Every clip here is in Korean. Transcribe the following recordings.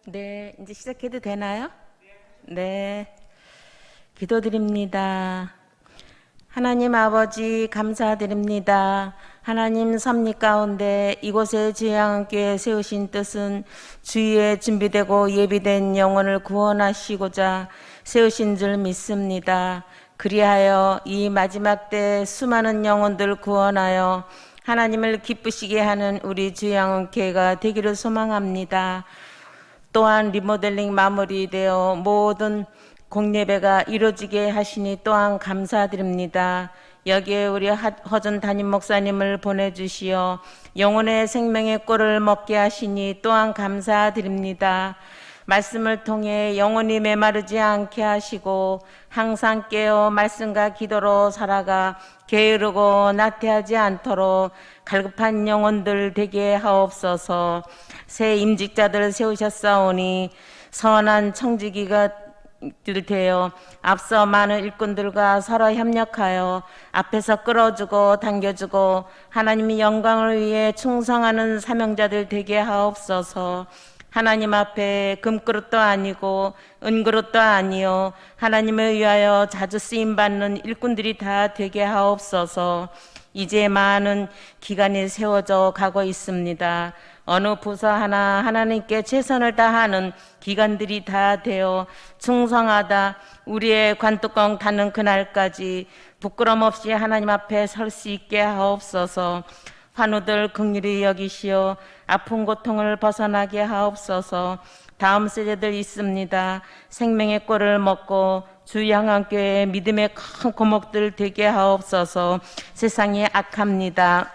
네, 이제 시작해도 되나요? 네, 기도드립니다. 하나님 아버지 감사드립니다. 하나님 섭리 가운데 이곳에 주양함께 세우신 뜻은 주위에 준비되고 예비된 영혼을 구원하시고자 세우신 줄 믿습니다. 그리하여 이 마지막 때 수많은 영혼들 구원하여 하나님을 기쁘시게 하는 우리 주양함께가 되기를 소망합니다. 또한 리모델링 마무리되어 모든 공예배가 이루어지게 하시니 또한 감사드립니다. 여기에 우리 허전 담임 목사님을 보내주시어 영혼의 생명의 꿀을 먹게 하시니 또한 감사드립니다. 말씀을 통해 영혼이 메마르지 않게 하시고 항상 깨어 말씀과 기도로 살아가 게으르고 나태하지 않도록 갈급한 영혼들 되게 하옵소서. 새 임직자들 세우셨사오니 선한 청지기가 되어 앞서 많은 일꾼들과 서로 협력하여 앞에서 끌어주고 당겨주고 하나님의 영광을 위해 충성하는 사명자들 되게 하옵소서. 하나님 앞에 금그릇도 아니고 은그릇도 아니요 하나님을 위하여 자주 쓰임받는 일꾼들이 다 되게 하옵소서. 이제 많은 기간이 세워져 가고 있습니다. 어느 부서 하나 하나님께 최선을 다하는 기관들이 다 되어 충성하다 우리의 관뚜껑 닫는 그날까지 부끄럼 없이 하나님 앞에 설 수 있게 하옵소서. 환우들 긍휼히 여기시어 아픈 고통을 벗어나게 하옵소서. 다음 세대들 있습니다. 생명의 꿀을 먹고 주 양안교회 믿음의 큰 고목들 되게 하옵소서. 세상이 악합니다.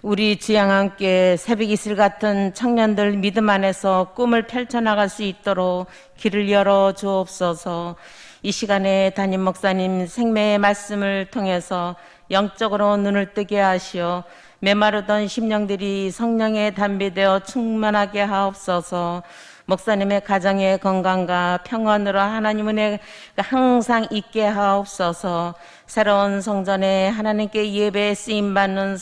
우리 주양함께 새벽 이슬 같은 청년들 믿음 안에서 꿈을 펼쳐나갈 수 있도록 길을 열어 주옵소서. 이 시간에 담임 목사님 생명의 말씀을 통해서 영적으로 눈을 뜨게 하시어 메마르던 심령들이 성령에 담비되어 충만하게 하옵소서. 목사님의 가정의 건강과 평안으로 하나님 은혜가 항상 있게 하옵소서. 새로운 성전에 하나님께 예배에 쓰임받는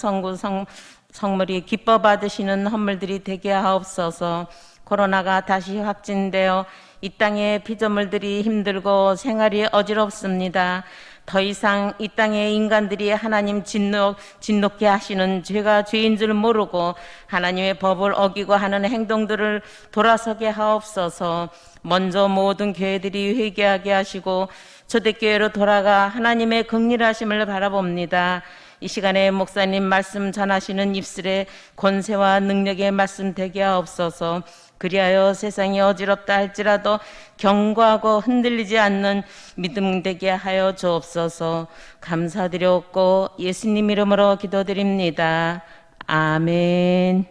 성물이 기뻐 받으시는 헌물들이 되게 하옵소서. 코로나가 다시 확진되어 이 땅의 피조물들이 힘들고 생활이 어지럽습니다. 더 이상 이 땅의 인간들이 하나님 진노케 하시는 죄가 죄인 줄 모르고 하나님의 법을 어기고 하는 행동들을 돌아서게 하옵소서. 먼저 모든 교회들이 회개하게 하시고 초대교회로 돌아가 하나님의 긍휼하심을 바라봅니다. 이 시간에 목사님 말씀 전하시는 입술에 권세와 능력의 말씀 되게 하옵소서. 그리하여 세상이 어지럽다 할지라도 견고하고 흔들리지 않는 믿음 되게 하여 주옵소서. 감사드렸고 예수님 이름으로 기도드립니다. 아멘.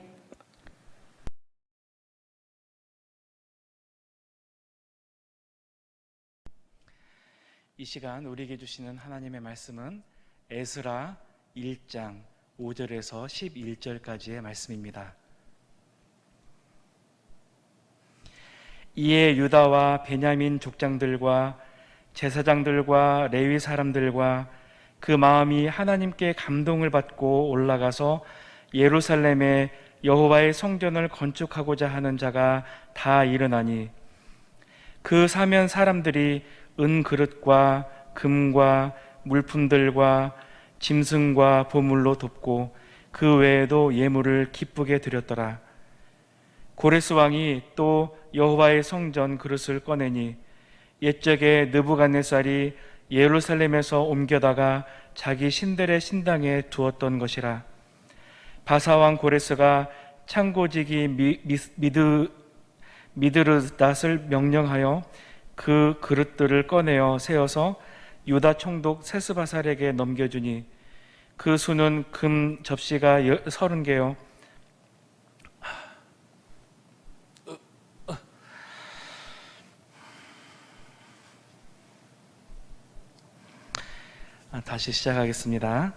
이 시간 우리에게 주시는 하나님의 말씀은 에스라 1장 5절에서 11절까지의 말씀입니다. 이에 유다와 베냐민 족장들과 제사장들과 레위 사람들과 그 마음이 하나님께 감동을 받고 올라가서 예루살렘에 여호와의 성전을 건축하고자 하는 자가 다 일어나니 그 사면 사람들이 은그릇과 금과 물품들과 짐승과 보물로 돕고 그 외에도 예물을 기쁘게 드렸더라. 고레스 왕이 또 여호와의 성전 그릇을 꺼내니 옛적에 느부갓네살이 예루살렘에서 옮겨다가 자기 신들의 신당에 두었던 것이라. 바사왕 고레스가 창고지기 미드르닷을 명령하여 그 그릇들을 꺼내어 세워서 유다 총독 세스바살에게 넘겨주니 그 수는 금 접시가 30개요 다시 시작하겠습니다.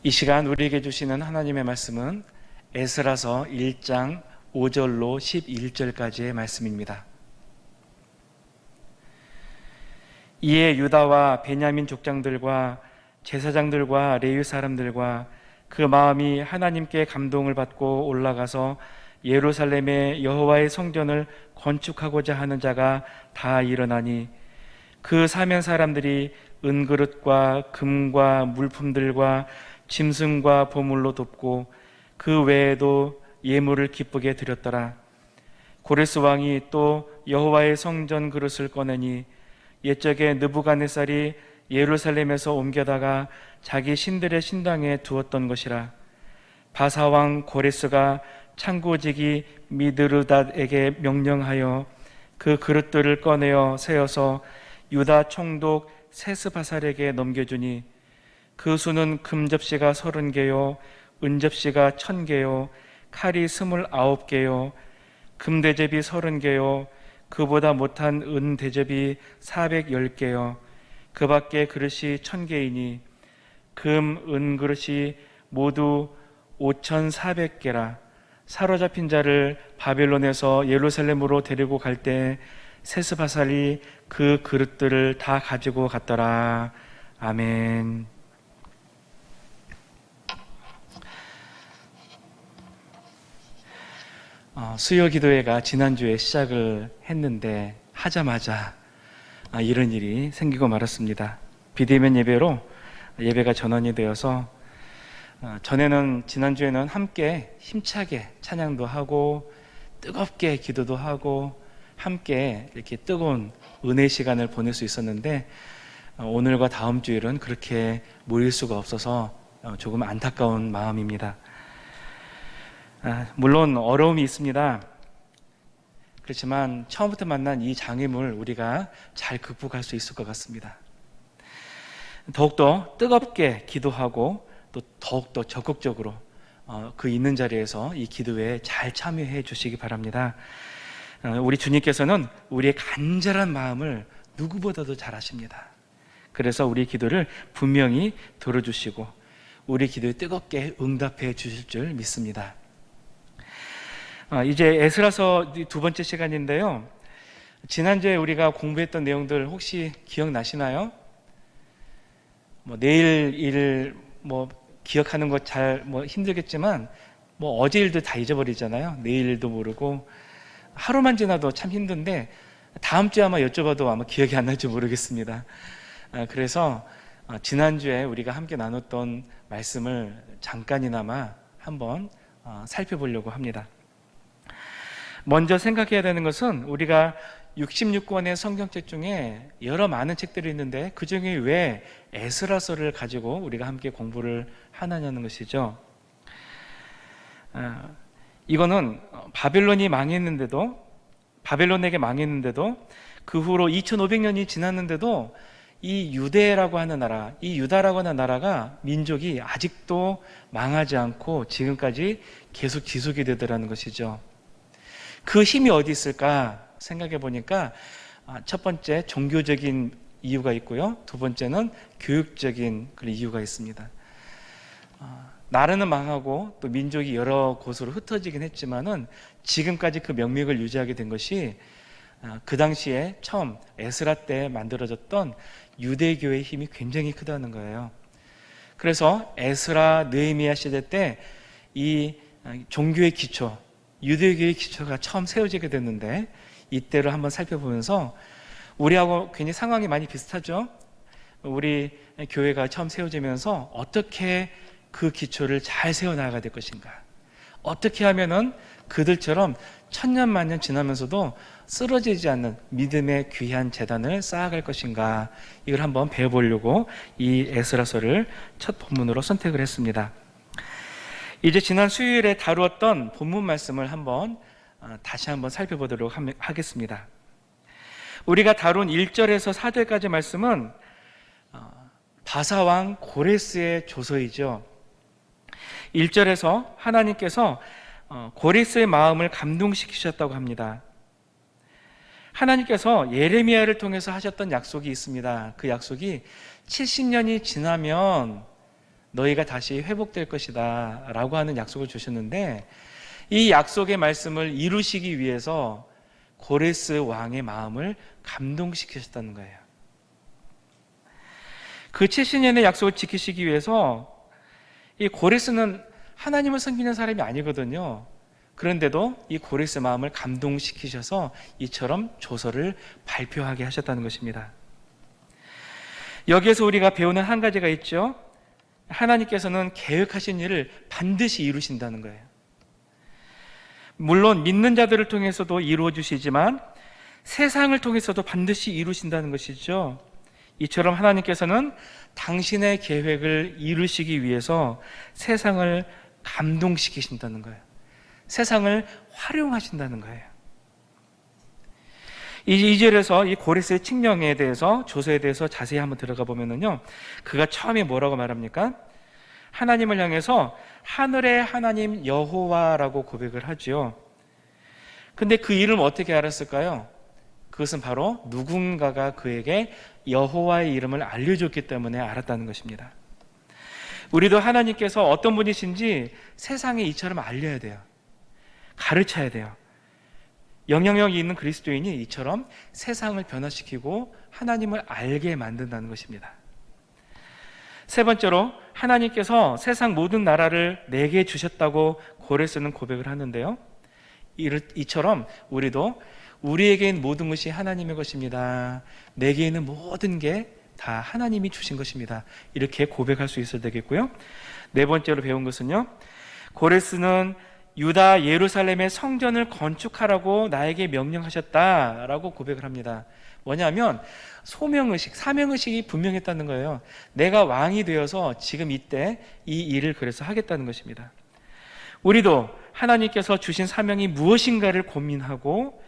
이 시간 우리에게 주시는 하나님의 말씀은 에스라서 1장 5절로 11절까지의 말씀입니다. 이에 유다와 베냐민 족장들과 제사장들과 레위 사람들과 그 마음이 하나님께 감동을 받고 올라가서 예루살렘의 여호와의 성전을 건축하고자 하는 자가 다 일어나니 그 사면 사람들이 은그릇과 금과 물품들과 짐승과 보물로 돕고 그 외에도 예물을 기쁘게 드렸더라. 고레스 왕이 또 여호와의 성전 그릇을 꺼내니 옛적에 느부갓네살이 예루살렘에서 옮겨다가 자기 신들의 신당에 두었던 것이라. 바사왕 고레스가 창고지기 미드르닷에게 명령하여 그 그릇들을 꺼내어 세어서 유다 총독 세스바살에게 넘겨주니 그 수는 금접시가 30개요 은접시가 1000개요 칼이 29개요 금대접이 30개요 그보다 못한 은대접이 410개요 그 밖에 그릇이 1000개이니 금, 은 그릇이 모두 5400개라. 사로잡힌 자를 바벨론에서 예루살렘으로 데리고 갈 때 세스바살이 그 그릇들을 다 가지고 갔더라. 아멘. 수요 기도회가 지난주에 시작을 했는데 하자마자 이런 일이 생기고 말았습니다. 비대면 예배로 예배가 전환이 되어서 지난주에는 함께 힘차게 찬양도 하고 뜨겁게 기도도 하고 함께 이렇게 뜨거운 은혜 시간을 보낼 수 있었는데 오늘과 다음 주일은 그렇게 모일 수가 없어서 조금 안타까운 마음입니다. 물론 어려움이 있습니다. 그렇지만 처음부터 만난 이 장애물 우리가 잘 극복할 수 있을 것 같습니다. 더욱더 뜨겁게 기도하고 또 더욱더 적극적으로 그 있는 자리에서 이 기도에 잘 참여해 주시기 바랍니다. 우리 주님께서는 우리의 간절한 마음을 누구보다도 잘 아십니다. 그래서 우리 기도를 분명히 들어주시고 우리 기도에 뜨겁게 응답해 주실 줄 믿습니다. 이제 에스라서 두 번째 시간인데요. 지난주에 우리가 공부했던 내용들 혹시 기억나시나요? 내일 일 기억하는 거 잘 힘들겠지만 어제 일도 다 잊어버리잖아요. 내일 일도 모르고 하루만 지나도 참 힘든데 다음 주에 아마 여쭤봐도 아마 기억이 안 날지 모르겠습니다. 그래서 지난주에 우리가 함께 나눴던 말씀을 잠깐이나마 한번 살펴보려고 합니다. 먼저 생각해야 되는 것은 우리가 66권의 성경책 중에 여러 많은 책들이 있는데 그 중에 왜 에스라서를 가지고 우리가 함께 공부를 하느냐는 것이죠. 이거는 바벨론에게 망했는데도 그 후로 2500년이 지났는데도 이 유대라고 하는 나라, 이 유다라고 하는 나라가 민족이 아직도 망하지 않고 지금까지 계속 지속이 되더라는 것이죠. 그 힘이 어디 있을까 생각해 보니까 첫 번째 종교적인 이유가 있고요. 두 번째는 교육적인 그런 이유가 있습니다. 나라는 망하고 또 민족이 여러 곳으로 흩어지긴 했지만은 지금까지 그 명맥을 유지하게 된 것이 그 당시에 처음 에스라 때 만들어졌던 유대교의 힘이 굉장히 크다는 거예요. 그래서 에스라, 느헤미야 시대 때 이 종교의 기초, 유대교의 기초가 처음 세워지게 됐는데 이때를 한번 살펴보면서 우리하고 괜히 상황이 많이 비슷하죠. 우리 교회가 처음 세워지면서 어떻게 그 기초를 잘 세워나가야 될 것인가, 어떻게 하면은 그들처럼 천년 만년 지나면서도 쓰러지지 않는 믿음의 귀한 재단을 쌓아갈 것인가, 이걸 한번 배워보려고 이 에스라서를 첫 본문으로 선택을 했습니다. 이제 지난 수요일에 다루었던 본문 말씀을 다시 한번 살펴보도록 하겠습니다. 우리가 다룬 1절에서 4절까지 말씀은 바사왕 고레스의 조서이죠. 1절에서 하나님께서 고레스의 마음을 감동시키셨다고 합니다. 하나님께서 예레미야를 통해서 하셨던 약속이 있습니다. 그 약속이 70년이 지나면 너희가 다시 회복될 것이다 라고 하는 약속을 주셨는데, 이 약속의 말씀을 이루시기 위해서 고레스 왕의 마음을 감동시키셨다는 거예요. 그 70년의 약속을 지키시기 위해서 이 고레스는 하나님을 섬기는 사람이 아니거든요. 그런데도 이 고레스 마음을 감동시키셔서 이처럼 조서를 발표하게 하셨다는 것입니다. 여기에서 우리가 배우는 한 가지가 있죠. 하나님께서는 계획하신 일을 반드시 이루신다는 거예요. 물론 믿는 자들을 통해서도 이루어 주시지만 세상을 통해서도 반드시 이루신다는 것이죠. 이처럼 하나님께서는 당신의 계획을 이루시기 위해서 세상을 감동시키신다는 거예요. 세상을 활용하신다는 거예요. 이 2절에서 이 고레스의 칙령에 대해서, 조서에 대해서 자세히 한번 들어가 보면은요, 그가 처음에 뭐라고 말합니까? 하나님을 향해서 하늘의 하나님 여호와라고 고백을 하죠. 근데 그 이름 어떻게 알았을까요? 그것은 바로 누군가가 그에게 여호와의 이름을 알려줬기 때문에 알았다는 것입니다. 우리도 하나님께서 어떤 분이신지 세상에 이처럼 알려야 돼요. 가르쳐야 돼요. 영향력이 있는 그리스도인이 이처럼 세상을 변화시키고 하나님을 알게 만든다는 것입니다. 세 번째로 하나님께서 세상 모든 나라를 내게 주셨다고 고레스는 고백을 하는데요. 이처럼 우리도 우리에게 있는 모든 것이 하나님의 것입니다. 내게 있는 모든 게 다 하나님이 주신 것입니다. 이렇게 고백할 수 있어야 되겠고요. 네 번째로 배운 것은요, 고레스는 유다 예루살렘의 성전을 건축하라고 나에게 명령하셨다라고 고백을 합니다. 뭐냐면 소명의식, 사명의식이 분명했다는 거예요. 내가 왕이 되어서 지금 이때 이 일을 그래서 하겠다는 것입니다. 우리도 하나님께서 주신 사명이 무엇인가를 고민하고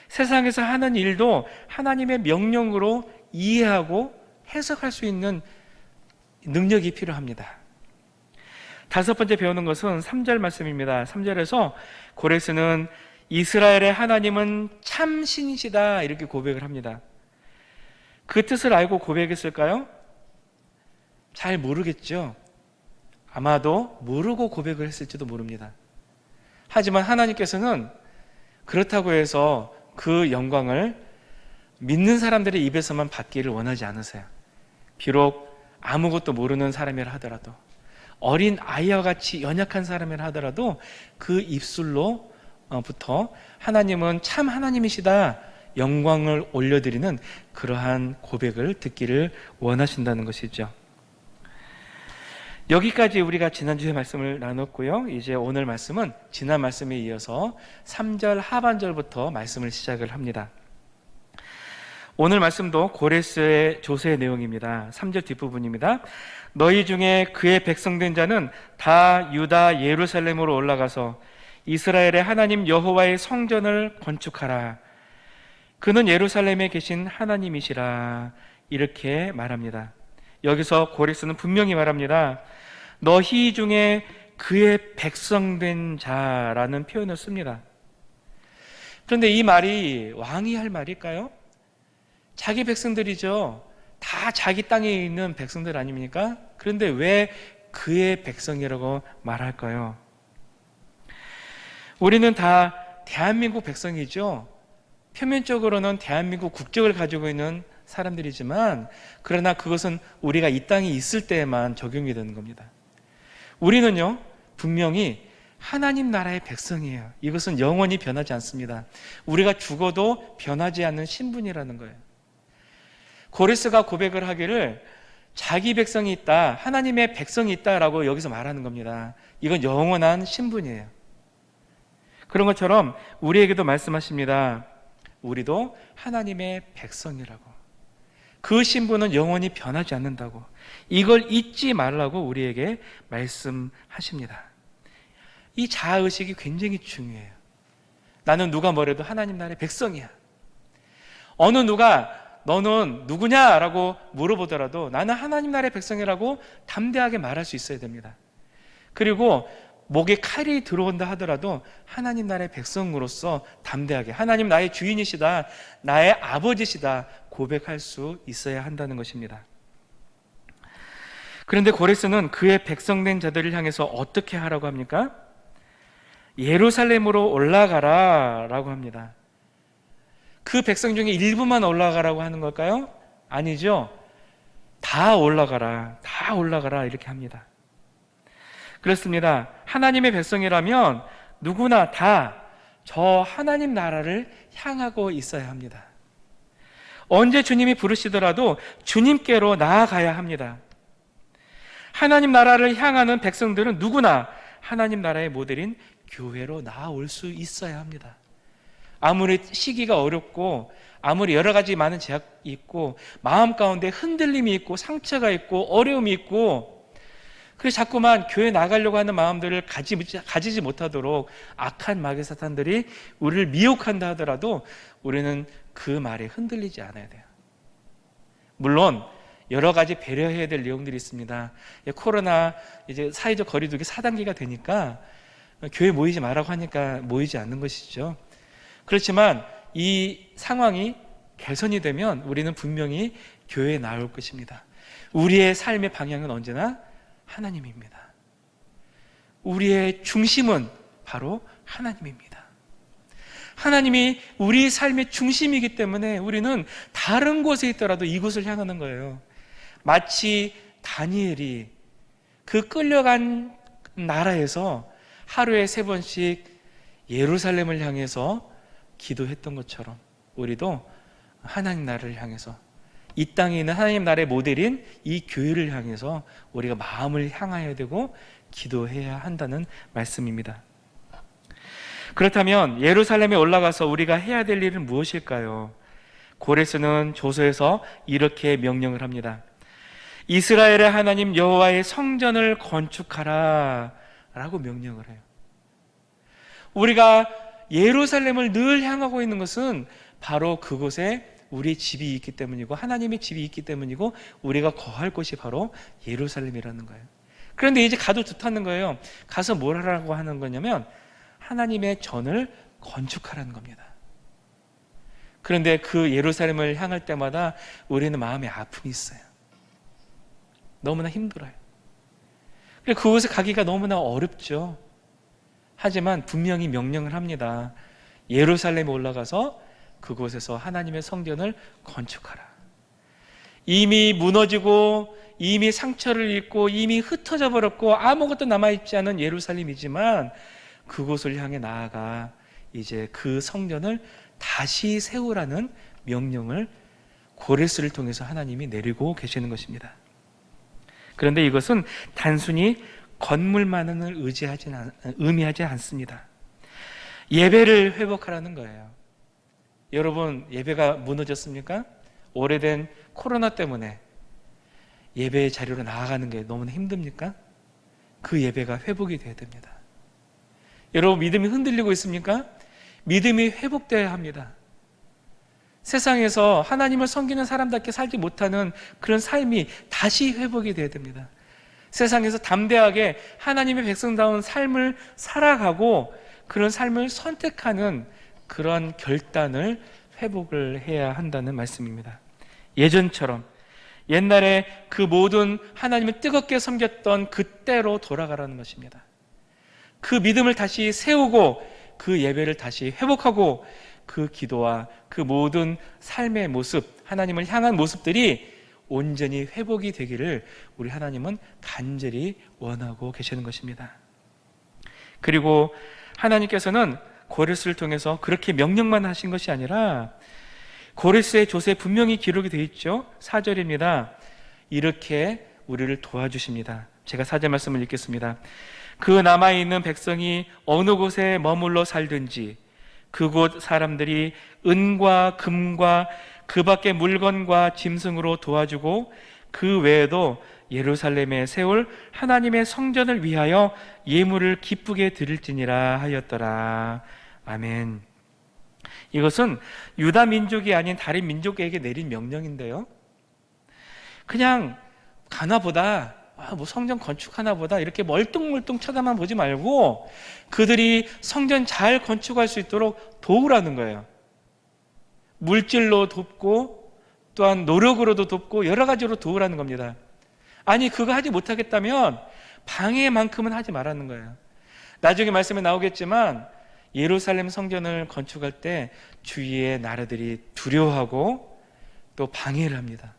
세상에서 하는 일도 하나님의 명령으로 이해하고 해석할 수 있는 능력이 필요합니다. 다섯 번째 배우는 것은 3절 말씀입니다. 3절에서 고레스는 이스라엘의 하나님은 참 신이시다 이렇게 고백을 합니다. 그 뜻을 알고 고백했을까요? 잘 모르겠죠. 아마도 모르고 고백을 했을지도 모릅니다. 하지만 하나님께서는 그렇다고 해서 그 영광을 믿는 사람들의 입에서만 받기를 원하지 않으세요. 비록 아무것도 모르는 사람이라 하더라도, 어린 아이와 같이 연약한 사람이라 하더라도 그 입술로부터 하나님은 참 하나님이시다, 영광을 올려드리는 그러한 고백을 듣기를 원하신다는 것이죠. 여기까지 우리가 지난주에 말씀을 나눴고요. 이제 오늘 말씀은 지난 말씀에 이어서 3절 하반절부터 말씀을 시작을 합니다. 오늘 말씀도 고레스의 조서의 내용입니다. 3절 뒷부분입니다. 너희 중에 그의 백성된 자는 다 유다 예루살렘으로 올라가서 이스라엘의 하나님 여호와의 성전을 건축하라. 그는 예루살렘에 계신 하나님이시라. 이렇게 말합니다. 여기서 고레스는 분명히 말합니다. 너희 중에 그의 백성된 자라는 표현을 씁니다. 그런데 이 말이 왕이 할 말일까요? 자기 백성들이죠. 다 자기 땅에 있는 백성들 아닙니까? 그런데 왜 그의 백성이라고 말할까요? 우리는 다 대한민국 백성이죠. 표면적으로는 대한민국 국적을 가지고 있는 사람들이지만 그러나 그것은 우리가 이 땅에 있을 때에만 적용이 되는 겁니다. 우리는요, 분명히 하나님 나라의 백성이에요. 이것은 영원히 변하지 않습니다. 우리가 죽어도 변하지 않는 신분이라는 거예요. 고레스가 고백을 하기를 자기 백성이 있다, 하나님의 백성이 있다라고 여기서 말하는 겁니다. 이건 영원한 신분이에요. 그런 것처럼 우리에게도 말씀하십니다. 우리도 하나님의 백성이라고. 그 신분은 영원히 변하지 않는다고. 이걸 잊지 말라고 우리에게 말씀하십니다. 이 자아의식이 굉장히 중요해요. 나는 누가 뭐래도 하나님 나라의 백성이야. 어느 누가 너는 누구냐라고 물어보더라도 나는 하나님 나라의 백성이라고 담대하게 말할 수 있어야 됩니다. 그리고 목에 칼이 들어온다 하더라도 하나님 나라의 백성으로서 담대하게 하나님 나의 주인이시다, 나의 아버지시다 고백할 수 있어야 한다는 것입니다. 그런데 고레스는 그의 백성된 자들을 향해서 어떻게 하라고 합니까? 예루살렘으로 올라가라 라고 합니다. 그 백성 중에 일부만 올라가라고 하는 걸까요? 아니죠. 다 올라가라, 다 올라가라 이렇게 합니다. 그렇습니다. 하나님의 백성이라면 누구나 다 저 하나님 나라를 향하고 있어야 합니다. 언제 주님이 부르시더라도 주님께로 나아가야 합니다. 하나님 나라를 향하는 백성들은 누구나 하나님 나라의 모델인 교회로 나아올 수 있어야 합니다. 아무리 시기가 어렵고 아무리 여러 가지 많은 제약이 있고 마음 가운데 흔들림이 있고 상처가 있고 어려움이 있고, 그래서 자꾸만 교회 나가려고 하는 마음들을 가지지 못하도록 악한 마귀 사탄들이 우리를 미혹한다 하더라도 우리는 그 말에 흔들리지 않아야 돼요. 물론 여러 가지 배려해야 될 내용들이 있습니다. 코로나 이제 사회적 거리두기 4단계가 되니까 교회 모이지 말라고 하니까 모이지 않는 것이죠. 그렇지만 이 상황이 개선이 되면 우리는 분명히 교회에 나올 것입니다. 우리의 삶의 방향은 언제나 하나님입니다. 우리의 중심은 바로 하나님입니다. 하나님이 우리 삶의 중심이기 때문에 우리는 다른 곳에 있더라도 이곳을 향하는 거예요. 마치 다니엘이 그 끌려간 나라에서 하루에 3번씩 예루살렘을 향해서 기도했던 것처럼 우리도 하나님 나라를 향해서, 이 땅에 있는 하나님 나라의 모델인 이 교회를 향해서 우리가 마음을 향해야 되고 기도해야 한다는 말씀입니다. 그렇다면 예루살렘에 올라가서 우리가 해야 될 일은 무엇일까요? 고레스는 조서에서 이렇게 명령을 합니다. 이스라엘의 하나님 여호와의 성전을 건축하라 라고 명령을 해요. 우리가 예루살렘을 늘 향하고 있는 것은 바로 그곳에 우리 집이 있기 때문이고 하나님의 집이 있기 때문이고 우리가 거할 곳이 바로 예루살렘이라는 거예요. 그런데 이제 가도 좋다는 거예요. 가서 뭘 하라고 하는 거냐면 하나님의 전을 건축하라는 겁니다. 그런데 그 예루살렘을 향할 때마다 우리는 마음에 아픔이 있어요. 너무나 힘들어요. 그곳에 가기가 너무나 어렵죠. 하지만 분명히 명령을 합니다. 예루살렘에 올라가서 그곳에서 하나님의 성전을 건축하라. 이미 무너지고 이미 상처를 입고 이미 흩어져 버렸고 아무것도 남아있지 않은 예루살렘이지만 그곳을 향해 나아가 이제 그 성전을 다시 세우라는 명령을 고레스를 통해서 하나님이 내리고 계시는 것입니다. 그런데 이것은 단순히 건물만을 의미하지 않습니다. 예배를 회복하라는 거예요. 여러분, 예배가 무너졌습니까? 오래된 코로나 때문에 예배의 자리로 나아가는 게 너무나 힘듭니까? 그 예배가 회복이 돼야 됩니다. 여러분, 믿음이 흔들리고 있습니까? 믿음이 회복되어야 합니다. 세상에서 하나님을 섬기는 사람답게 살지 못하는 그런 삶이 다시 회복이 돼야 됩니다. 세상에서 담대하게 하나님의 백성다운 삶을 살아가고 그런 삶을 선택하는 그런 결단을 회복을 해야 한다는 말씀입니다. 예전처럼 옛날에 그 모든 하나님을 뜨겁게 섬겼던 그때로 돌아가라는 것입니다. 그 믿음을 다시 세우고 그 예배를 다시 회복하고 그 기도와 그 모든 삶의 모습, 하나님을 향한 모습들이 온전히 회복이 되기를 우리 하나님은 간절히 원하고 계시는 것입니다. 그리고 하나님께서는 고레스를 통해서 그렇게 명령만 하신 것이 아니라 고레스의 조서에 분명히 기록이 되어 있죠. 4절입니다. 이렇게 우리를 도와주십니다. 제가 4절 말씀을 읽겠습니다. 그 남아있는 백성이 어느 곳에 머물러 살든지 그곳 사람들이 은과 금과 그 밖의 물건과 짐승으로 도와주고 그 외에도 예루살렘에 세울 하나님의 성전을 위하여 예물을 기쁘게 드릴지니라 하였더라. 아멘. 이것은 유다 민족이 아닌 다른 민족에게 내린 명령인데요, 그냥 가나보다 뭐 성전 건축하나 보다 이렇게 멀뚱멀뚱 쳐다만 보지 말고 그들이 성전 잘 건축할 수 있도록 도우라는 거예요. 물질로 돕고 또한 노력으로도 돕고 여러 가지로 도우라는 겁니다. 아니, 그거 하지 못하겠다면 방해만큼은 하지 말라는 거예요. 나중에 말씀에 나오겠지만 예루살렘 성전을 건축할 때 주위의 나라들이 두려워하고 또 방해를 합니다.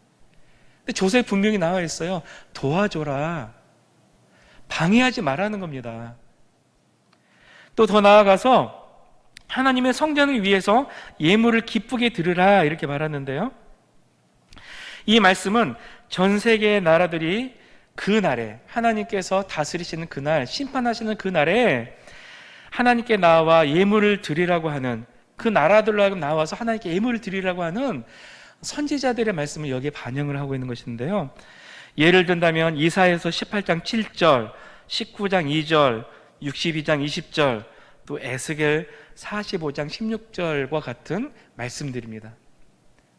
근데 조서에 분명히 나와 있어요. 도와줘라. 방해하지 말라는 겁니다. 또 더 나아가서 하나님의 성전을 위해서 예물을 기쁘게 드리라 이렇게 말하는데요. 이 말씀은 전 세계의 나라들이 그 날에 하나님께서 다스리시는 그날, 심판하시는 그날에 하나님께 나와 예물을 드리라고 하는, 그 나라들로 하여금 나와서 하나님께 예물을 드리라고 하는 선지자들의 말씀을 여기에 반영을 하고 있는 것인데요. 예를 든다면 이사야서 18장 7절, 19장 2절, 62장 20절, 또 에스겔 45장 16절과 같은 말씀들입니다.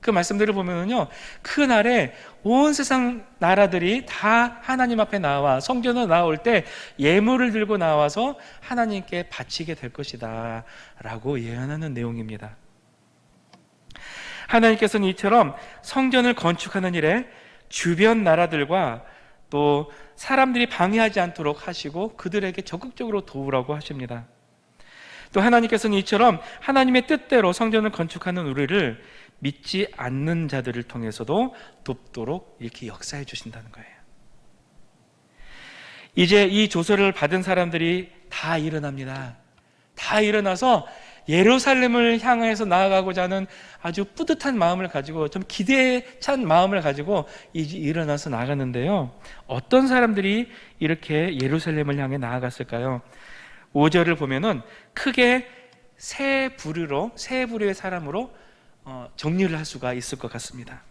그 말씀들을 보면요, 그날에 온 세상 나라들이 다 하나님 앞에 나와 성전으로 나올 때 예물을 들고 나와서 하나님께 바치게 될 것이다 라고 예언하는 내용입니다. 하나님께서는 이처럼 성전을 건축하는 일에 주변 나라들과 또 사람들이 방해하지 않도록 하시고 그들에게 적극적으로 도우라고 하십니다. 또 하나님께서는 이처럼 하나님의 뜻대로 성전을 건축하는 우리를 믿지 않는 자들을 통해서도 돕도록 이렇게 역사해 주신다는 거예요. 이제 이 조서를 받은 사람들이 다 일어납니다. 다 일어나서 예루살렘을 향해서 나아가고자 하는 아주 뿌듯한 마음을 가지고, 좀 기대에 찬 마음을 가지고 이제 일어나서 나가는데요. 어떤 사람들이 이렇게 예루살렘을 향해 나아갔을까요? 5절을 보면은 크게 세 부류의 사람으로 정리를 할 수가 있을 것 같습니다.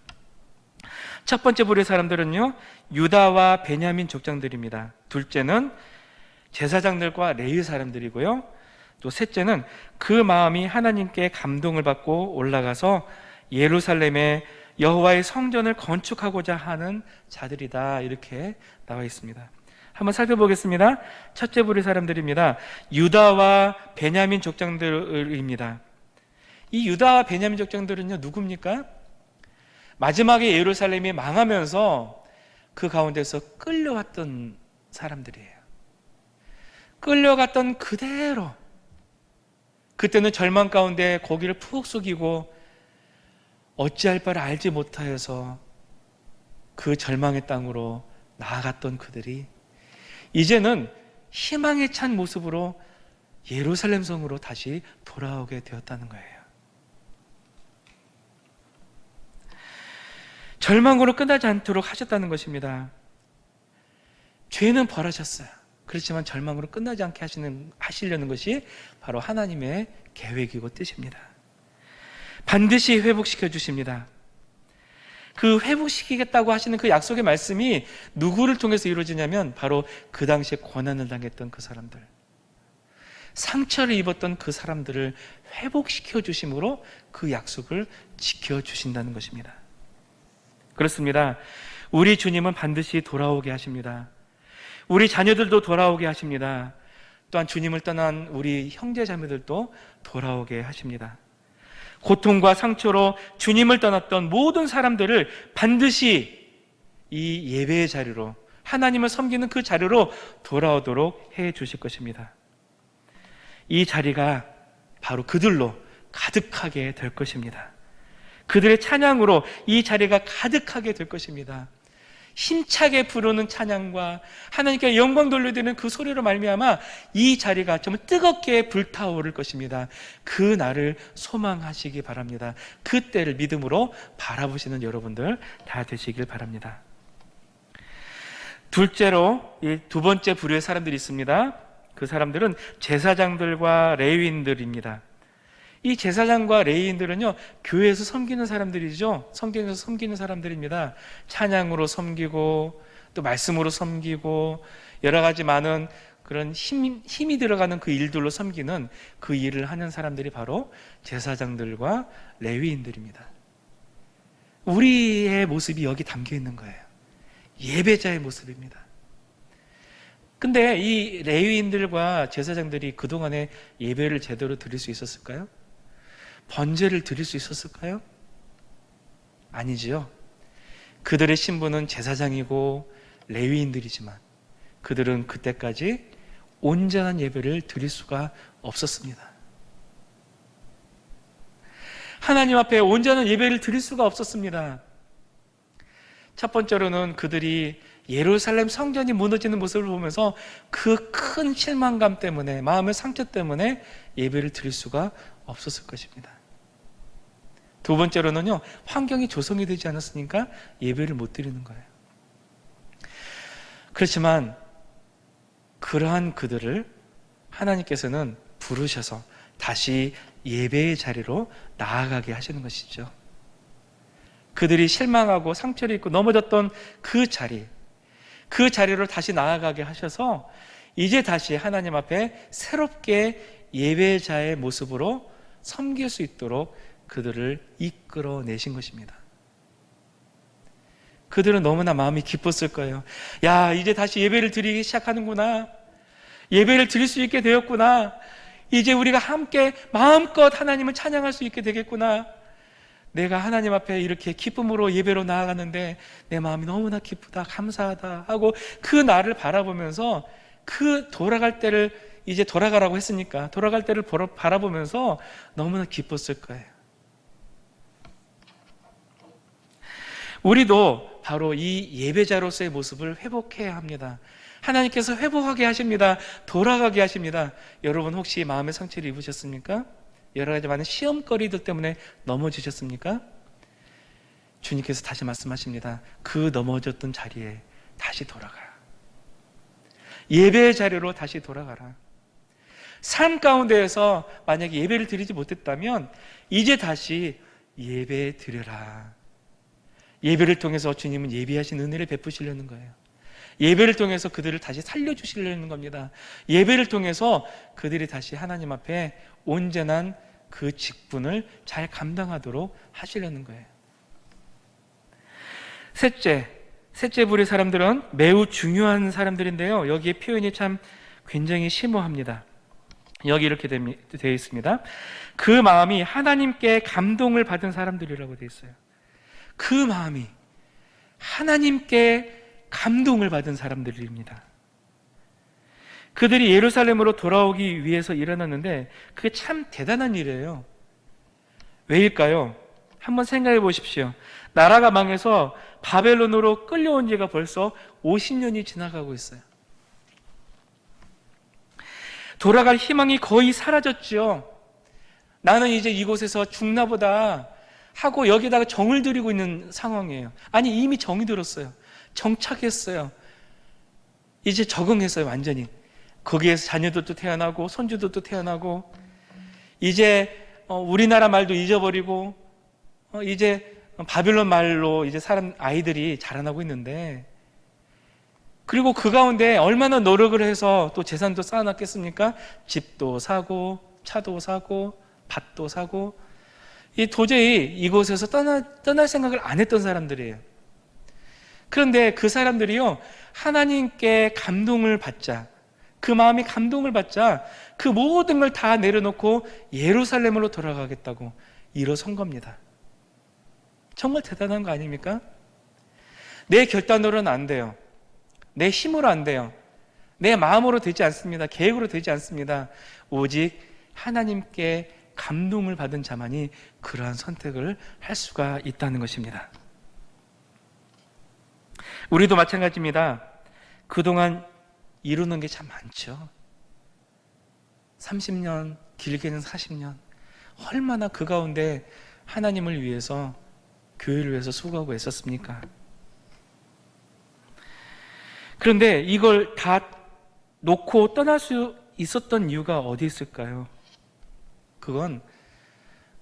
첫 번째 부류의 사람들은요, 유다와 베냐민 족장들입니다. 둘째는 제사장들과 레위 사람들이고요. 또 셋째는 그 마음이 하나님께 감동을 받고 올라가서 예루살렘에 여호와의 성전을 건축하고자 하는 자들이다, 이렇게 나와 있습니다. 한번 살펴보겠습니다. 첫째 부류의 사람들입니다. 유다와 베냐민 족장들입니다. 이 유다와 베냐민 족장들은요, 누굽니까? 마지막에 예루살렘이 망하면서 그 가운데서 끌려왔던 사람들이에요. 끌려갔던 그대로, 그때는 절망 가운데 고개를 푹 숙이고 어찌할 바를 알지 못하여서 그 절망의 땅으로 나아갔던 그들이 이제는 희망에 찬 모습으로 예루살렘 성으로 다시 돌아오게 되었다는 거예요. 절망으로 끝나지 않도록 하셨다는 것입니다. 죄는 벌하셨어요. 그렇지만 절망으로 끝나지 않게 하시려는 것이 바로 하나님의 계획이고 뜻입니다. 반드시 회복시켜 주십니다. 그 회복시키겠다고 하시는 그 약속의 말씀이 누구를 통해서 이루어지냐면 바로 그 당시에 고난을 당했던 그 사람들, 상처를 입었던 그 사람들을 회복시켜 주심으로 그 약속을 지켜주신다는 것입니다. 그렇습니다. 우리 주님은 반드시 돌아오게 하십니다. 우리 자녀들도 돌아오게 하십니다. 또한 주님을 떠난 우리 형제 자매들도 돌아오게 하십니다. 고통과 상처로 주님을 떠났던 모든 사람들을 반드시 이 예배의 자리로, 하나님을 섬기는 그 자리로 돌아오도록 해 주실 것입니다. 이 자리가 바로 그들로 가득하게 될 것입니다. 그들의 찬양으로 이 자리가 가득하게 될 것입니다. 힘차게 부르는 찬양과 하나님께 영광 돌려드리는 그 소리로 말미암아 이 자리가 정말 뜨겁게 불타오를 것입니다. 그 날을 소망하시기 바랍니다. 그 때를 믿음으로 바라보시는 여러분들 다 되시길 바랍니다. 둘째로 이 두 번째 부류의 사람들이 있습니다. 그 사람들은 제사장들과 레위인들입니다. 이 제사장과 레위인들은요, 교회에서 섬기는 사람들이죠. 성경에서 섬기는 사람들입니다. 찬양으로 섬기고 또 말씀으로 섬기고 여러 가지 많은 그런 힘이 들어가는 그 일들로 섬기는 그 일을 하는 사람들이 바로 제사장들과 레위인들입니다. 우리의 모습이 여기 담겨 있는 거예요. 예배자의 모습입니다. 근데 이 레위인들과 제사장들이 그동안에 예배를 제대로 드릴 수 있었을까요? 번제를 드릴 수 있었을까요? 아니지요. 그들의 신분은 제사장이고 레위인들이지만 그들은 그때까지 온전한 예배를 드릴 수가 없었습니다. 하나님 앞에 온전한 예배를 드릴 수가 없었습니다. 첫 번째로는 그들이 예루살렘 성전이 무너지는 모습을 보면서 그 큰 실망감 때문에, 마음의 상처 때문에 예배를 드릴 수가 없었을 것입니다. 두 번째로는요, 환경이 조성이 되지 않았으니까 예배를 못 드리는 거예요. 그렇지만 그러한 그들을 하나님께서는 부르셔서 다시 예배의 자리로 나아가게 하시는 것이죠. 그들이 실망하고 상처를 입고 넘어졌던 그 자리로 다시 나아가게 하셔서 이제 다시 하나님 앞에 새롭게 예배자의 모습으로 섬길 수 있도록 그들을 이끌어내신 것입니다. 그들은 너무나 마음이 기뻤을 거예요. 야, 이제 다시 예배를 드리기 시작하는구나. 예배를 드릴 수 있게 되었구나. 이제 우리가 함께 마음껏 하나님을 찬양할 수 있게 되겠구나. 내가 하나님 앞에 이렇게 기쁨으로 예배로 나아가는데 내 마음이 너무나 기쁘다, 감사하다 하고 그 날을 바라보면서, 그 돌아갈 때를 이제 돌아가라고 했으니까 돌아갈 때를 바라보면서 너무나 기뻤을 거예요. 우리도 바로 이 예배자로서의 모습을 회복해야 합니다. 하나님께서 회복하게 하십니다. 돌아가게 하십니다. 여러분 혹시 마음의 상처를 입으셨습니까? 여러 가지 많은 시험거리들 때문에 넘어지셨습니까? 주님께서 다시 말씀하십니다. 그 넘어졌던 자리에 다시 돌아가라. 예배의 자리로 다시 돌아가라. 삶 가운데에서 만약에 예배를 드리지 못했다면 이제 다시 예배 드려라. 예배를 통해서 주님은 예비하신 은혜를 베푸시려는 거예요. 예배를 통해서 그들을 다시 살려주시려는 겁니다. 예배를 통해서 그들이 다시 하나님 앞에 온전한 그 직분을 잘 감당하도록 하시려는 거예요. 셋째 부류의 사람들은 매우 중요한 사람들인데요, 여기에 표현이 참 굉장히 심오합니다. 여기 이렇게 되어 있습니다. 그 마음이 하나님께 감동을 받은 사람들이라고 되어 있어요. 그 마음이 하나님께 감동을 받은 사람들입니다. 그들이 예루살렘으로 돌아오기 위해서 일어났는데 그게 참 대단한 일이에요. 왜일까요? 한번 생각해 보십시오. 나라가 망해서 바벨론으로 끌려온 지가 벌써 50년이 지나가고 있어요. 돌아갈 희망이 거의 사라졌죠. 나는 이제 이곳에서 죽나 보다 하고 여기다가 정을 들이고 있는 상황이에요. 아니, 이미 정이 들었어요. 정착했어요. 이제 적응했어요, 완전히. 거기에서 자녀들도 태어나고 손주들도 태어나고, 이제 우리나라 말도 잊어버리고 이제 바빌론 말로 이제 아이들이 자라나고 있는데, 그리고 그 가운데 얼마나 노력을 해서 또 재산도 쌓아놨겠습니까? 집도 사고 차도 사고 밭도 사고, 도저히 이곳에서 떠날 생각을 안 했던 사람들이에요. 그런데 그 사람들이요, 하나님께 감동을 받자, 그 마음이 감동을 받자 그 모든 걸 다 내려놓고 예루살렘으로 돌아가겠다고 일어선 겁니다. 정말 대단한 거 아닙니까? 내 결단으로는 안 돼요. 내 힘으로 안 돼요. 내 마음으로 되지 않습니다. 계획으로 되지 않습니다. 오직 하나님께 감동을 받은 자만이 그러한 선택을 할 수가 있다는 것입니다. 우리도 마찬가지입니다. 그동안 이루는 게 참 많죠. 30년, 길게는 40년, 얼마나 그 가운데 하나님을 위해서, 교회를 위해서 수고하고 애썼습니까? 그런데 이걸 다 놓고 떠날 수 있었던 이유가 어디 있을까요? 그건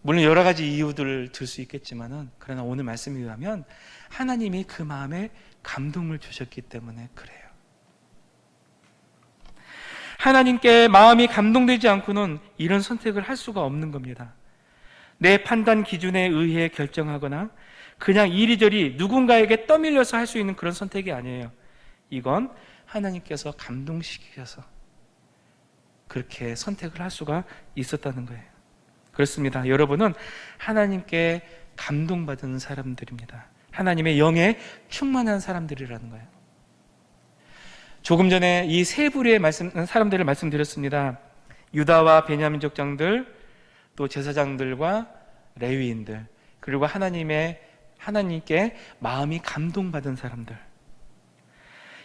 물론 여러 가지 이유들을 들 수 있겠지만은, 그러나 오늘 말씀에 의하면 하나님이 그 마음에 감동을 주셨기 때문에 그래요. 하나님께 마음이 감동되지 않고는 이런 선택을 할 수가 없는 겁니다. 내 판단 기준에 의해 결정하거나 그냥 이리저리 누군가에게 떠밀려서 할 수 있는 그런 선택이 아니에요. 이건 하나님께서 감동시키셔서 그렇게 선택을 할 수가 있었다는 거예요. 그렇습니다. 여러분은 하나님께 감동받은 사람들입니다. 하나님의 영에 충만한 사람들이라는 거예요. 조금 전에 이 세 부류의 사람들을 말씀드렸습니다. 유다와 베냐민 족장들, 또 제사장들과 레위인들, 그리고 하나님의 하나님께 마음이 감동받은 사람들,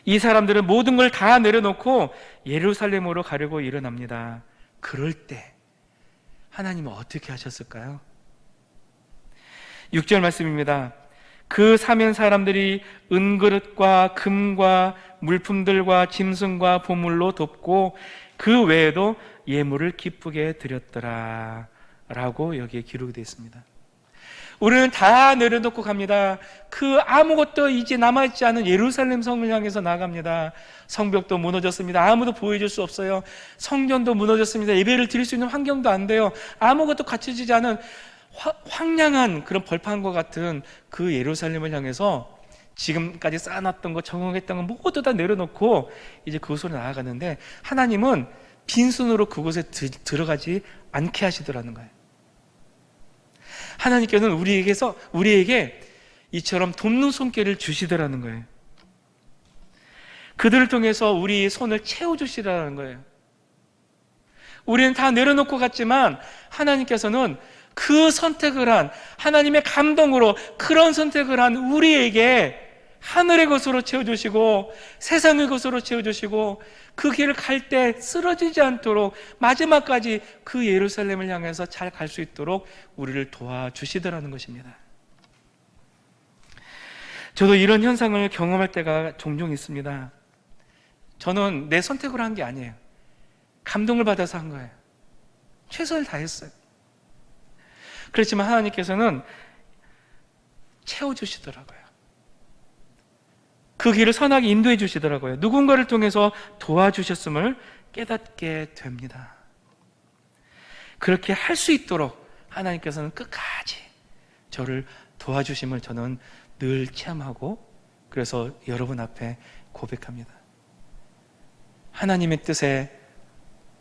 이 사람들은 모든 걸 다 내려놓고 예루살렘으로 가려고 일어납니다. 그럴 때 하나님은 어떻게 하셨을까요? 6절 말씀입니다. 그 사면 사람들이 은그릇과 금과 물품들과 짐승과 보물로 돕고 그 외에도 예물을 기쁘게 드렸더라 라고 여기에 기록이 되어 있습니다. 우리는 다 내려놓고 갑니다. 그 아무것도 이제 남아있지 않은 예루살렘 성을 향해서 나갑니다. 성벽도 무너졌습니다. 아무도 보여줄 수 없어요. 성전도 무너졌습니다. 예배를 드릴 수 있는 환경도 안 돼요. 아무것도 갖춰지지 않은 황량한 그런 벌판과 같은 그 예루살렘을 향해서 지금까지 쌓아놨던 거, 적응했던 거 모두 다 내려놓고 이제 그곳으로 나아가는데, 하나님은 빈손으로 그곳에 들어가지 않게 하시더라는 거예요. 하나님께서는 우리에게 이처럼 돕는 손길을 주시더라는 거예요. 그들을 통해서 우리 손을 채워주시라는 거예요. 우리는 다 내려놓고 갔지만 하나님께서는 그 선택을 한, 하나님의 감동으로 그런 선택을 한 우리에게 하늘의 것으로 채워주시고 세상의 것으로 채워주시고 그 길을 갈 때 쓰러지지 않도록 마지막까지 그 예루살렘을 향해서 잘 갈 수 있도록 우리를 도와주시더라는 것입니다. 저도 이런 현상을 경험할 때가 종종 있습니다. 저는 내 선택으로 한 게 아니에요. 감동을 받아서 한 거예요. 최선을 다했어요. 그렇지만 하나님께서는 채워주시더라고요. 그 길을 선하게 인도해 주시더라고요. 누군가를 통해서 도와주셨음을 깨닫게 됩니다. 그렇게 할 수 있도록 하나님께서는 끝까지 저를 도와주심을 저는 늘 체험하고, 그래서 여러분 앞에 고백합니다. 하나님의 뜻에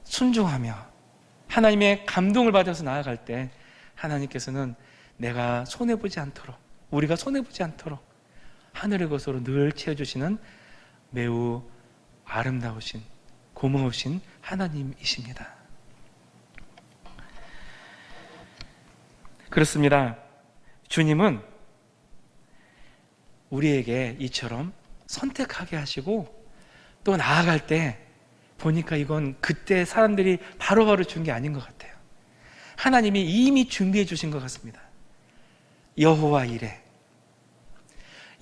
순종하며 하나님의 감동을 받아서 나아갈 때 하나님께서는 내가 손해보지 않도록, 우리가 손해보지 않도록 하늘의 것으로 늘 채워주시는 매우 아름다우신, 고마우신 하나님이십니다. 그렇습니다. 주님은 우리에게 이처럼 선택하게 하시고 또 나아갈 때 보니까 이건 그때 사람들이 바로바로 준 게 아닌 것 같아요. 하나님이 이미 준비해 주신 것 같습니다. 여호와 이레,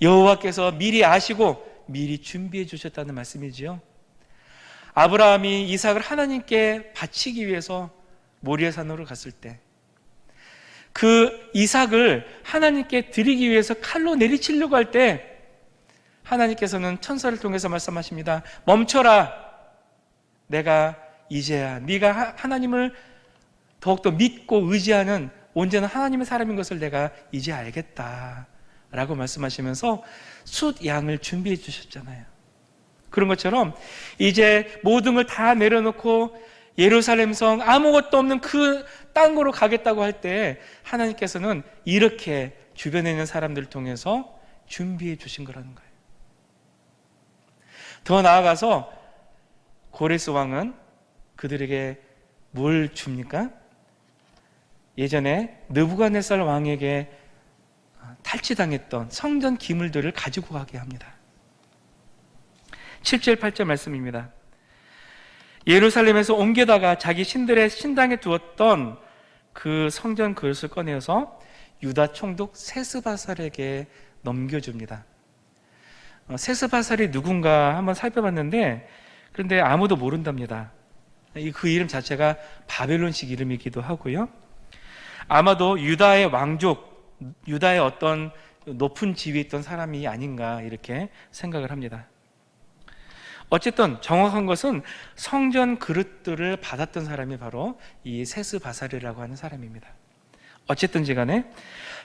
여호와께서 미리 아시고 미리 준비해 주셨다는 말씀이지요. 아브라함이 이삭을 하나님께 바치기 위해서 모리아 산으로 갔을 때 그 이삭을 하나님께 드리기 위해서 칼로 내리치려고 할 때 하나님께서는 천사를 통해서 말씀하십니다. 멈춰라. 내가 이제야 네가 하나님을 더욱더 믿고 의지하는 온전한 하나님의 사람인 것을 내가 이제 알겠다 라고 말씀하시면서 숫 양을 준비해 주셨잖아요. 그런 것처럼 이제 모든 걸 다 내려놓고 예루살렘 성 아무것도 없는 그 땅으로 가겠다고 할 때 하나님께서는 이렇게 주변에 있는 사람들을 통해서 준비해 주신 거라는 거예요. 더 나아가서 고레스 왕은 그들에게 뭘 줍니까? 예전에 느부갓네살 왕에게 탈취당했던 성전 기물들을 가지고 가게 합니다. 7절 8절 말씀입니다. 예루살렘에서 옮겨다가 자기 신들의 신당에 두었던 그 성전 그릇을 꺼내어서 유다 총독 세스바살에게 넘겨줍니다. 세스바살이 누군가 한번 살펴봤는데 그런데 아무도 모른답니다. 그 이름 자체가 바벨론식 이름이기도 하고요. 아마도 유다의 왕족, 유다의 어떤 높은 지위에 있던 사람이 아닌가 이렇게 생각을 합니다. 어쨌든 정확한 것은 성전 그릇들을 받았던 사람이 바로 이 세스바살이라고 하는 사람입니다. 어쨌든지 간에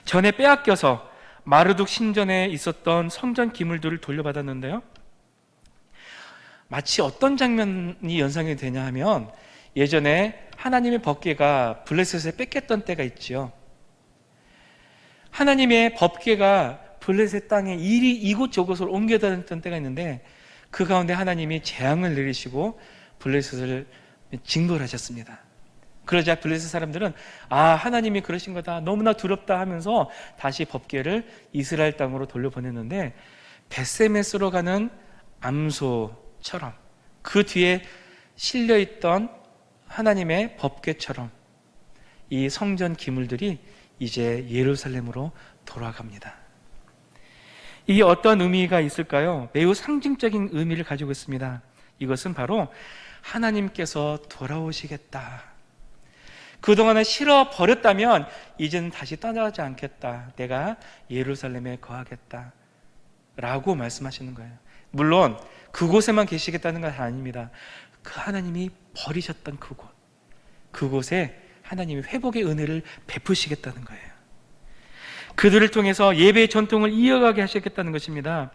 전에 빼앗겨서 마르둑 신전에 있었던 성전 기물들을 돌려받았는데요. 마치 어떤 장면이 연상이 되냐 하면 예전에 하나님의 법궤가 블레셋에 뺏겼던 때가 있지요. 하나님의 법궤가 블레셋 땅에 이곳저곳으로 옮겨 다녔던 때가 있는데 그 가운데 하나님이 재앙을 내리시고 블레셋을 징벌하셨습니다. 그러자 블레셋 사람들은 하나님이 그러신 거다, 너무나 두렵다 하면서 다시 법궤를 이스라엘 땅으로 돌려보냈는데, 벳세메스로 가는 암소처럼 그 뒤에 실려있던 하나님의 법궤처럼 이 성전 기물들이 이제 예루살렘으로 돌아갑니다. 이게 어떤 의미가 있을까요? 매우 상징적인 의미를 가지고 있습니다. 이것은 바로 하나님께서 돌아오시겠다, 그동안은 싫어버렸다면 이제는 다시 떠나지 않겠다, 내가 예루살렘에 거하겠다 라고 말씀하시는 거예요. 물론 그곳에만 계시겠다는 건 아닙니다. 그 하나님이 버리셨던 그곳에 하나님이 회복의 은혜를 베푸시겠다는 거예요. 그들을 통해서 예배의 전통을 이어가게 하시겠다는 것입니다.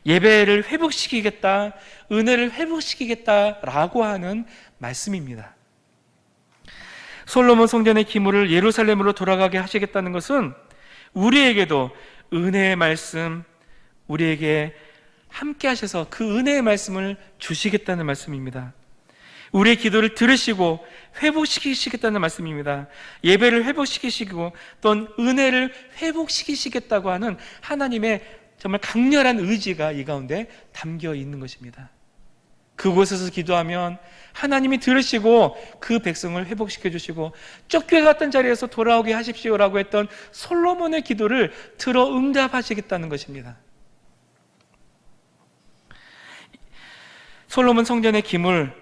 예배를 회복시키겠다, 은혜를 회복시키겠다라고 하는 말씀입니다. 솔로몬 성전의 기물을 예루살렘으로 돌아가게 하시겠다는 것은 우리에게도 은혜의 말씀, 우리에게 함께 하셔서 그 은혜의 말씀을 주시겠다는 말씀입니다. 우리의 기도를 들으시고 회복시키시겠다는 말씀입니다. 예배를 회복시키시고 또는 은혜를 회복시키시겠다고 하는 하나님의 정말 강렬한 의지가 이 가운데 담겨 있는 것입니다. 그곳에서 기도하면 하나님이 들으시고 그 백성을 회복시켜 주시고, 쫓겨갔던 자리에서 돌아오게 하십시오라고 했던 솔로몬의 기도를 들어 응답하시겠다는 것입니다. 솔로몬 성전의 기물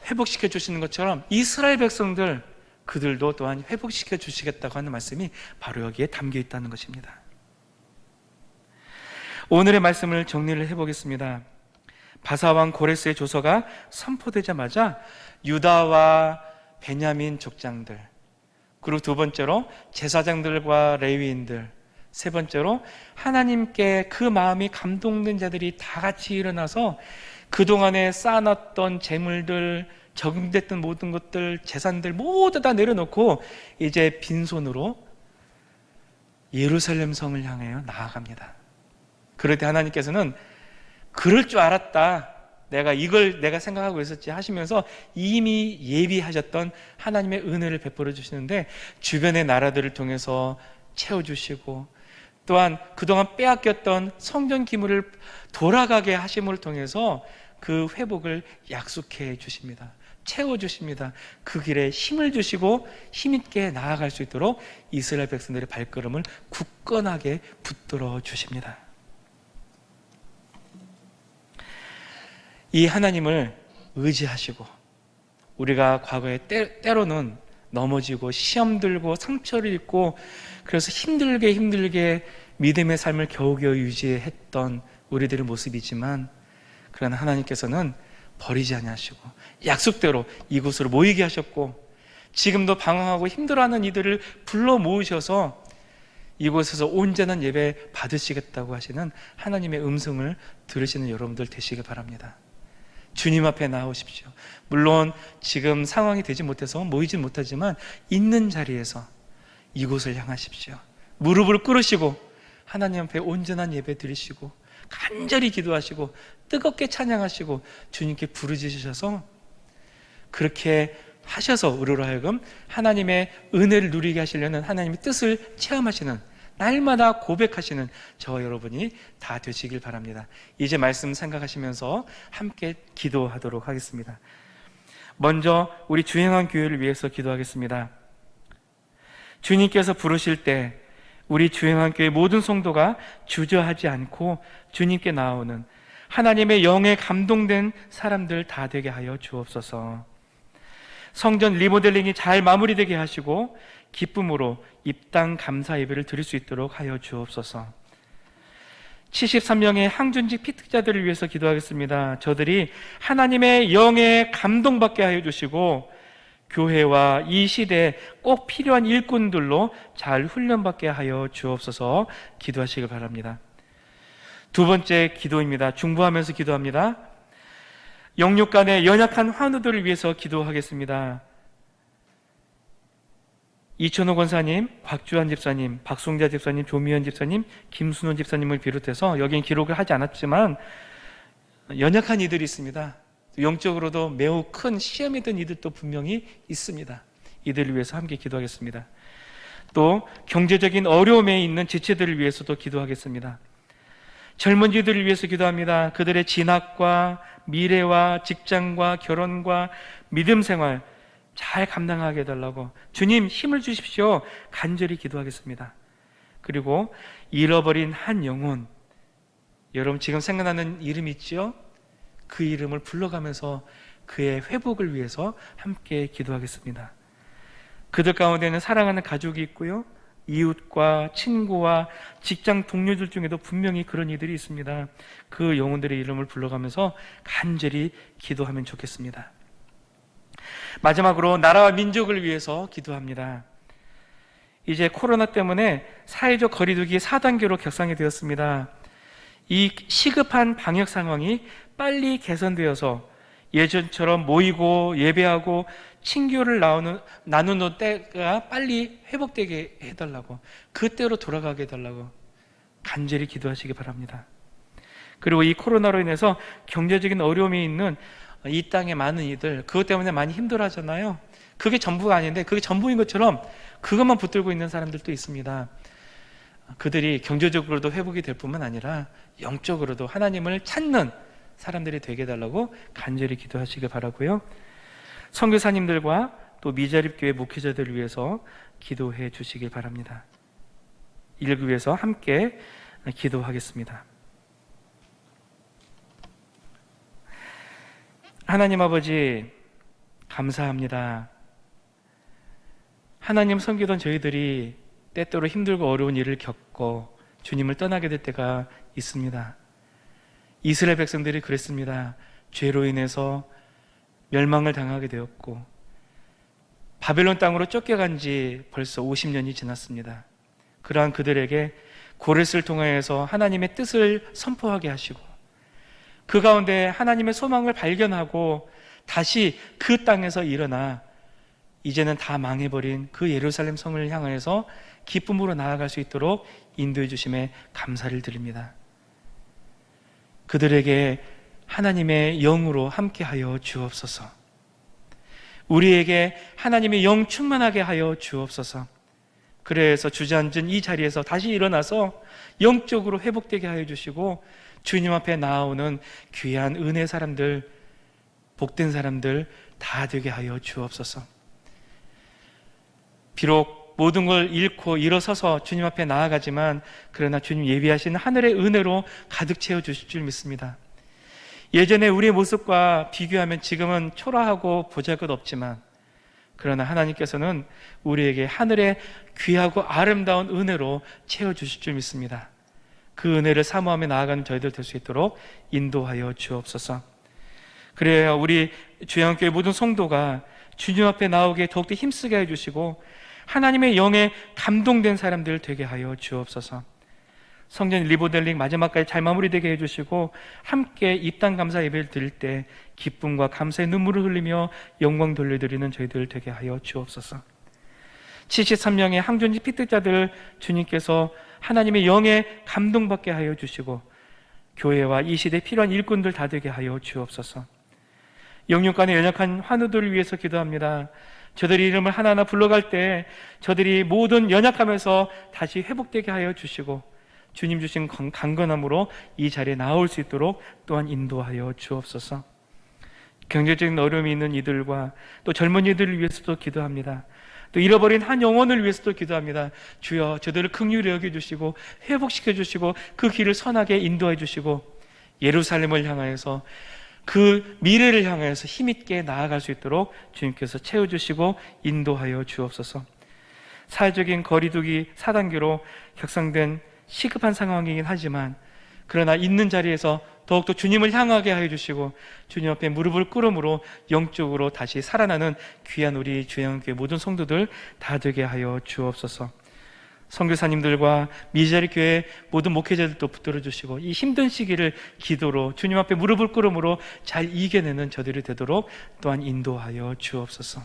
회복시켜 주시는 것처럼 이스라엘 백성들, 그들도 또한 회복시켜 주시겠다고 하는 말씀이 바로 여기에 담겨 있다는 것입니다. 오늘의 말씀을 정리를 해보겠습니다. 바사왕 고레스의 조서가 선포되자마자 유다와 베냐민 족장들, 그리고 두 번째로 제사장들과 레위인들, 세 번째로 하나님께 그 마음이 감동된 자들이 다 같이 일어나서 그동안에 쌓아놨던 재물들, 적응됐던 모든 것들, 재산들 모두 다 내려놓고 이제 빈손으로 예루살렘 성을 향하여 나아갑니다. 그럴 때 하나님께서는 그럴 줄 알았다, 이걸 내가 생각하고 있었지 하시면서 이미 예비하셨던 하나님의 은혜를 베풀어 주시는데, 주변의 나라들을 통해서 채워주시고, 또한 그동안 빼앗겼던 성전 기물을 돌아가게 하심을 통해서 그 회복을 약속해 주십니다. 채워주십니다. 그 길에 힘을 주시고 힘있게 나아갈 수 있도록 이스라엘 백성들의 발걸음을 굳건하게 붙들어 주십니다. 이 하나님을 의지하시고, 우리가 과거에 때로는 넘어지고 시험 들고 상처를 입고 그래서 힘들게 믿음의 삶을 겨우겨우 유지했던 우리들의 모습이지만, 그러나 하나님께서는 버리지 아니하시고 약속대로 이곳으로 모이게 하셨고, 지금도 방황하고 힘들어하는 이들을 불러 모으셔서 이곳에서 온전한 예배 받으시겠다고 하시는 하나님의 음성을 들으시는 여러분들 되시길 바랍니다. 주님 앞에 나오십시오. 물론 지금 상황이 되지 못해서 모이진 못하지만 있는 자리에서 이곳을 향하십시오. 무릎을 꿇으시고 하나님 앞에 온전한 예배 드리시고 간절히 기도하시고 뜨겁게 찬양하시고 주님께 부르짖으셔서, 그렇게 하셔서 우리로 하여금 하나님의 은혜를 누리게 하시려는 하나님의 뜻을 체험하시는, 날마다 고백하시는 저와 여러분이 다 되시길 바랍니다. 이제 말씀 생각하시면서 함께 기도하도록 하겠습니다. 먼저 우리 주행한 교회를 위해서 기도하겠습니다. 주님께서 부르실 때 우리 주행한 교회 모든 성도가 주저하지 않고 주님께 나오는 하나님의 영에 감동된 사람들 다 되게 하여 주옵소서. 성전 리모델링이 잘 마무리되게 하시고 기쁨으로 입당 감사 예배를 드릴 수 있도록 하여 주옵소서. 73명의 항준직 피특자들을 위해서 기도하겠습니다. 저들이 하나님의 영에 감동받게 하여 주시고 교회와 이 시대에 꼭 필요한 일꾼들로 잘 훈련받게 하여 주옵소서. 기도하시길 바랍니다. 두 번째 기도입니다. 중보하면서 기도합니다. 영육 간의 연약한 환우들을 위해서 기도하겠습니다. 이천호 권사님, 곽주한 집사님, 박송자 집사님, 조미연 집사님, 김순원 집사님을 비롯해서 여기엔 기록을 하지 않았지만 연약한 이들이 있습니다. 영적으로도 매우 큰 시험이 든 이들도 분명히 있습니다. 이들을 위해서 함께 기도하겠습니다. 또 경제적인 어려움에 있는 지체들을 위해서도 기도하겠습니다. 젊은이들을 위해서 기도합니다. 그들의 진학과 미래와 직장과 결혼과 믿음 생활 잘 감당하게 해달라고 주님 힘을 주십시오. 간절히 기도하겠습니다. 그리고 잃어버린 한 영혼, 여러분 지금 생각나는 이름 있죠? 그 이름을 불러가면서 그의 회복을 위해서 함께 기도하겠습니다. 그들 가운데는 사랑하는 가족이 있고요, 이웃과 친구와 직장 동료들 중에도 분명히 그런 이들이 있습니다. 그 영혼들의 이름을 불러가면서 간절히 기도하면 좋겠습니다. 마지막으로 나라와 민족을 위해서 기도합니다. 이제 코로나 때문에 사회적 거리두기 4단계로 격상이 되었습니다. 이 시급한 방역 상황이 빨리 개선되어서 예전처럼 모이고 예배하고 친교를 나누는 때가 빨리 회복되게 해달라고, 그때로 돌아가게 해달라고 간절히 기도하시기 바랍니다. 그리고 이 코로나로 인해서 경제적인 어려움이 있는 이 땅의 많은 이들, 그것 때문에 많이 힘들어하잖아요. 그게 전부가 아닌데 그게 전부인 것처럼 그것만 붙들고 있는 사람들도 있습니다. 그들이 경제적으로도 회복이 될 뿐만 아니라 영적으로도 하나님을 찾는 사람들이 되게 해달라고 간절히 기도하시기 바라고요. 선교사님들과 또 미자립교회 목회자들을 위해서 기도해 주시길 바랍니다. 이를 위해서 함께 기도하겠습니다. 하나님 아버지, 감사합니다. 하나님 섬기던 저희들이 때때로 힘들고 어려운 일을 겪고 주님을 떠나게 될 때가 있습니다. 이스라엘 백성들이 그랬습니다. 죄로 인해서 멸망을 당하게 되었고 바벨론 땅으로 쫓겨간 지 벌써 50년이 지났습니다. 그러한 그들에게 고레스를 통하여서 하나님의 뜻을 선포하게 하시고 그 가운데 하나님의 소망을 발견하고 다시 그 땅에서 일어나 이제는 다 망해버린 그 예루살렘 성을 향하여서 기쁨으로 나아갈 수 있도록 인도해 주심에 감사를 드립니다. 그들에게 하나님의 영으로 함께하여 주옵소서. 우리에게 하나님의 영 충만하게 하여 주옵소서. 그래서 주저앉은 이 자리에서 다시 일어나서 영적으로 회복되게 하여 주시고 주님 앞에 나아오는 귀한 은혜 사람들, 복된 사람들 다 되게 하여 주옵소서. 비록 모든 걸 잃고 일어서서 주님 앞에 나아가지만 그러나 주님 예비하신 하늘의 은혜로 가득 채워 주실 줄 믿습니다. 예전에 우리의 모습과 비교하면 지금은 초라하고 보잘것없지만 그러나 하나님께서는 우리에게 하늘의 귀하고 아름다운 은혜로 채워주실 줄 믿습니다. 그 은혜를 사모하며 나아가는 저희들 될 수 있도록 인도하여 주옵소서. 그래야 우리 주양교회 모든 성도가 주님 앞에 나오기에 더욱더 힘쓰게 해주시고 하나님의 영에 감동된 사람들 되게 하여 주옵소서. 성전 리모델링 마지막까지 잘 마무리되게 해주시고 함께 입당 감사 예배를 드릴 때 기쁨과 감사의 눈물을 흘리며 영광 돌려드리는 저희들 되게 하여 주옵소서. 73명의 항존지 피택자들 주님께서 하나님의 영에 감동받게 하여 주시고 교회와 이 시대에 필요한 일꾼들 다 되게 하여 주옵소서. 영육간의 연약한 환우들을 위해서 기도합니다. 저들이 이름을 하나하나 불러갈 때 저들이 모든 연약함에서 다시 회복되게 하여 주시고 주님 주신 강건함으로 이 자리에 나올 수 있도록 또한 인도하여 주옵소서. 경제적인 어려움이 있는 이들과 또 젊은이들을 위해서도 기도합니다. 또 잃어버린 한 영혼을 위해서도 기도합니다. 주여 저들을 긍휼히 여겨주시고 회복시켜 주시고 그 길을 선하게 인도해 주시고 예루살렘을 향하여서 그 미래를 향하여서 힘있게 나아갈 수 있도록 주님께서 채워주시고 인도하여 주옵소서. 사회적인 거리두기 4단계로 격상된 시급한 상황이긴 하지만 그러나 있는 자리에서 더욱더 주님을 향하게 하여 주시고 주님 앞에 무릎을 꿇음으로 영적으로 다시 살아나는 귀한 우리 주양교회 모든 성도들 다 되게 하여 주옵소서. 선교사님들과 미자리 교회 모든 목회자들도 붙들어 주시고 이 힘든 시기를 기도로 주님 앞에 무릎을 꿇음으로 잘 이겨내는 저들이 되도록 또한 인도하여 주옵소서.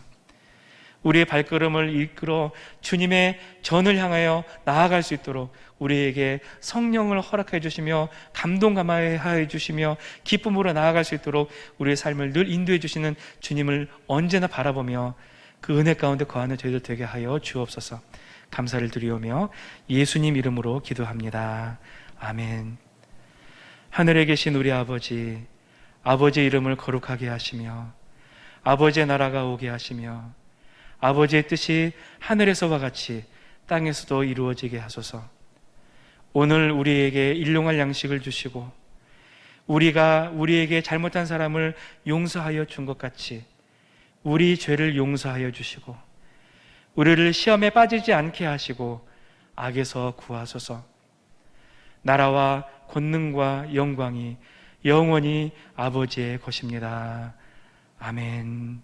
우리의 발걸음을 이끌어 주님의 전을 향하여 나아갈 수 있도록 우리에게 성령을 허락해 주시며 감동 감화해 주시며 기쁨으로 나아갈 수 있도록 우리의 삶을 늘 인도해 주시는 주님을 언제나 바라보며 그 은혜 가운데 거하는 저희들 되게 하여 주옵소서. 감사를 드리오며 예수님 이름으로 기도합니다. 아멘. 하늘에 계신 우리 아버지, 아버지의 이름을 거룩하게 하시며 아버지의 나라가 오게 하시며 아버지의 뜻이 하늘에서와 같이 땅에서도 이루어지게 하소서. 오늘 우리에게 일용할 양식을 주시고 우리가 우리에게 잘못한 사람을 용서하여 준 것 같이 우리 죄를 용서하여 주시고 우리를 시험에 빠지지 않게 하시고 악에서 구하소서. 나라와 권능과 영광이 영원히 아버지의 것입니다. 아멘.